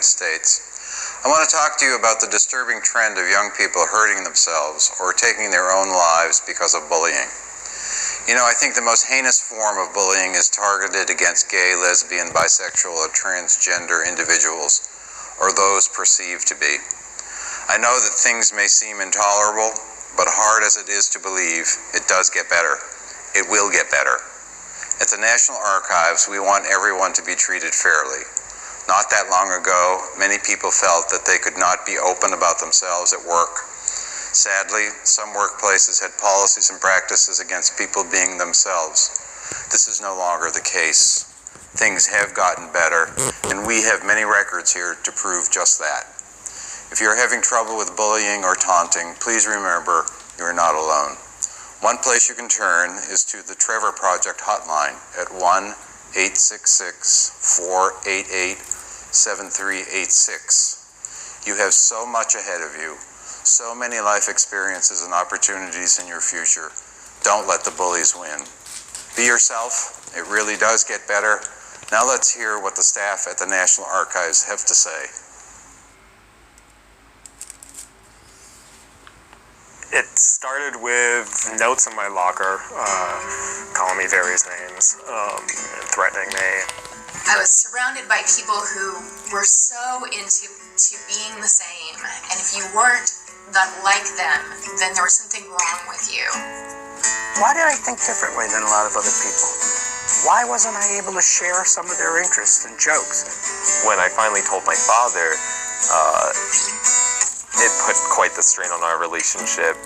United States. I want to talk to you about the disturbing trend of young people hurting themselves or taking their own lives because of bullying. You know, I think the most heinous form of bullying is targeted against gay, lesbian, bisexual, or transgender individuals, or those perceived to be. I know that things may seem intolerable, but hard as it is to believe, it does get better. It will get better. At the National Archives, we want everyone to be treated fairly. Not that long ago, many people felt that they could not be open about themselves at work. Sadly, some workplaces had policies and practices against people being themselves. This is no longer the case. Things have gotten better, and we have many records here to prove just that. If you're having trouble with bullying or taunting, please remember you're not alone. One place you can turn is to the Trevor Project hotline at 1-866-488-7386. You have so much ahead of you, so many life experiences and opportunities in your future. Don't let the bullies win. Be yourself. It really does get better. Now let's hear what the staff at the National Archives have to say. It started with notes in my locker, calling me various names, threatening me. I was surrounded by people who were so into being the same, and if you weren't like them, then there was something wrong with you. Why did I think differently than a lot of other people? Why wasn't I able to share some of their interests and jokes? When I finally told my father, it put quite the strain on our relationship.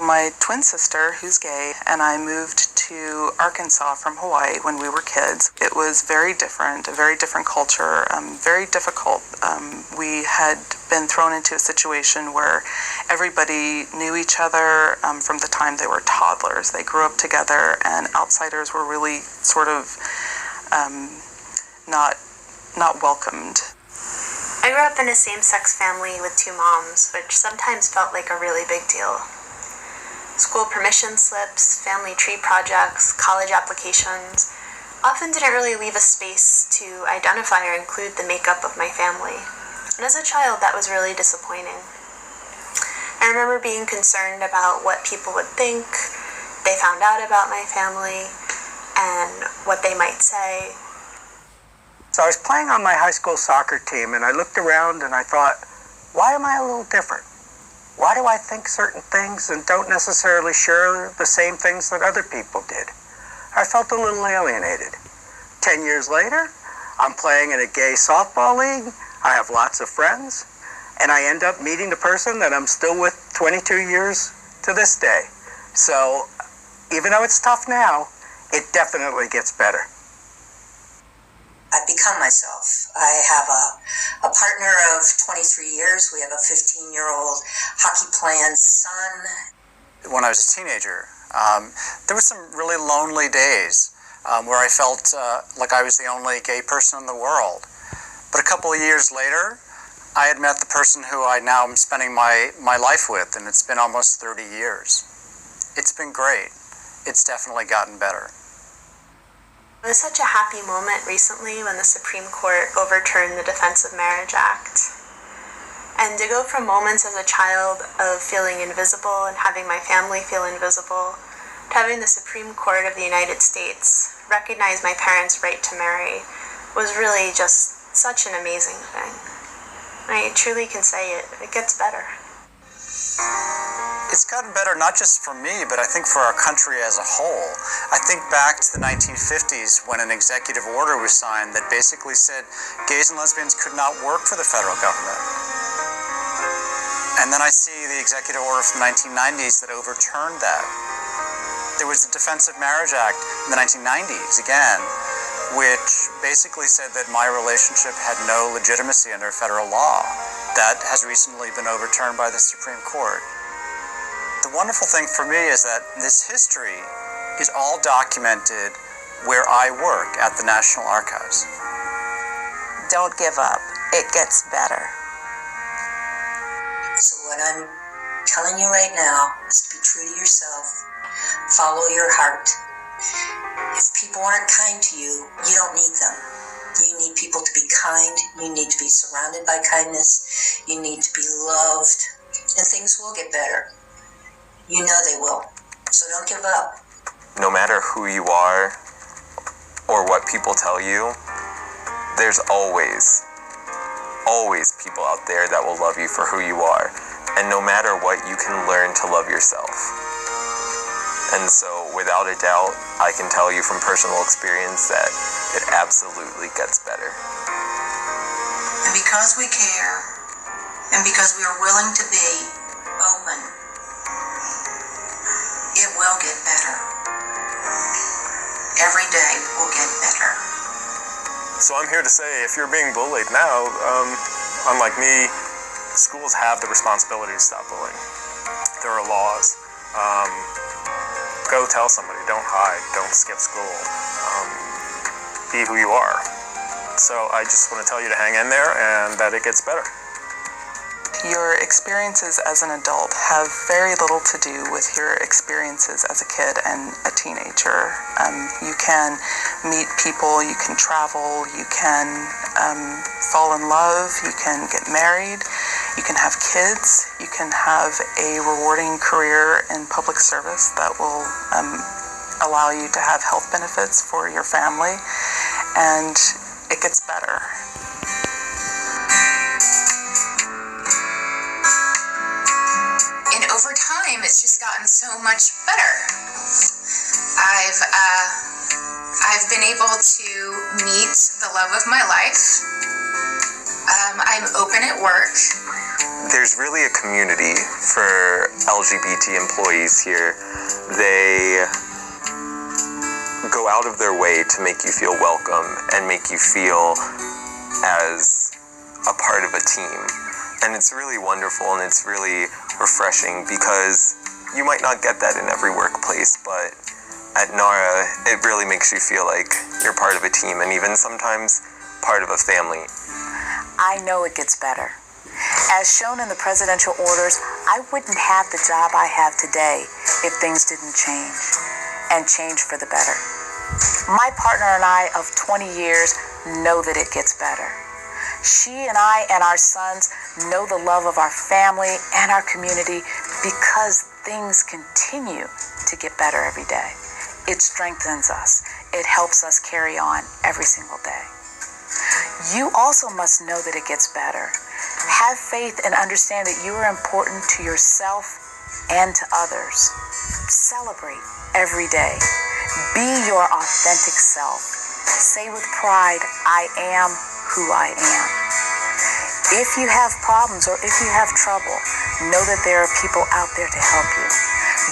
My twin sister, who's gay, and I moved to Arkansas from Hawaii when we were kids. It was very different, a very different culture, very difficult. We had been thrown into a situation where everybody knew each other from the time they were toddlers. They grew up together, and outsiders were really sort of not welcomed. I grew up in a same-sex family with two moms, which sometimes felt like a really big deal. School permission slips, family tree projects, college applications often didn't really leave a space to identify or include the makeup of my family. And as a child, that was really disappointing. I remember being concerned about what people would think they found out about my family and what they might say. So I was playing on my high school soccer team, and I looked around and I thought, why am I a little different? Why do I think certain things and don't necessarily share the same things that other people did? I felt a little alienated. 10 years later, I'm playing in a gay softball league. I have lots of friends, and I end up meeting the person that I'm still with 22 years to this day. So even though it's tough now, it definitely gets better. I've become myself. I have a partner of 23 years. We have a 15-year-old hockey-playing son. When I was a teenager, there were some really lonely days where I felt like I was the only gay person in the world. But a couple of years later, I had met the person who I now am spending my life with, and it's been almost 30 years. It's been great. It's definitely gotten better. It was such a happy moment recently when the Supreme Court overturned the Defense of Marriage Act. And to go from moments as a child of feeling invisible and having my family feel invisible, to having the Supreme Court of the United States recognize my parents' right to marry was really just such an amazing thing. I truly can say it gets better. It's gotten better not just for me, but I think for our country as a whole. I think back to the 1950s when an executive order was signed that basically said gays and lesbians could not work for the federal government. And then I see the executive order from the 1990s that overturned that. There was the Defense of Marriage Act in the 1990s, again, which basically said that my relationship had no legitimacy under federal law. That has recently been overturned by the Supreme Court. The wonderful thing for me is that this history is all documented where I work at the National Archives. Don't give up. It gets better. So what I'm telling you right now is to be true to yourself. Follow your heart. If people aren't kind to you, you don't need them. You need people to be kind. You need to be surrounded by kindness. You need to be loved. And things will get better. You know they will. So don't give up. No matter who you are or what people tell you, there's always people out there that will love you for who you are. And no matter what, you can learn to love yourself. And so, without a doubt, I can tell you from personal experience that it absolutely gets better. And because we care, and because we are willing to be open, it will get better. Every day will get better. So I'm here to say, if you're being bullied now, unlike me, schools have the responsibility to stop bullying. There are laws. Go tell somebody. Don't hide. Don't skip school. Be who you are. So I just want to tell you to hang in there and that it gets better. Your experiences as an adult have very little to do with your experiences as a kid and a teenager. You can meet people, you can travel, you can fall in love, you can get married, you can have kids, you can have a rewarding career in public service that will allow you to have health benefits for your family, and it gets better. And over time, it's just gotten so much better. I've been able to meet the love of my life. I'm open at work. There's really a community for LGBT employees here. They go out of their way to make you feel welcome and make you feel as a part of a team. And it's really wonderful and it's really refreshing because you might not get that in every workplace, but at NARA, it really makes you feel like you're part of a team and even sometimes part of a family. I know it gets better. As shown in the presidential orders, I wouldn't have the job I have today if things didn't change, and change for the better. My partner and I of 20 years know that it gets better. She and I and our sons know the love of our family and our community because things continue to get better every day. It strengthens us. It helps us carry on every single day. You also must know that it gets better. Have faith and understand that you are important to yourself and to others. Celebrate every day. Be your authentic self. Say with pride, I am who I am. If you have problems or if you have trouble, know that there are people out there to help you.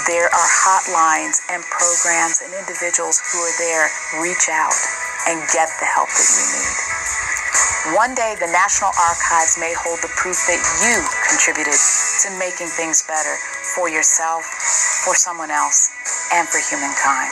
There are hotlines and programs and individuals who are there. Reach out and get the help that you need. One day, the National Archives may hold the proof that you contributed to making things better for yourself, for someone else, and for humankind.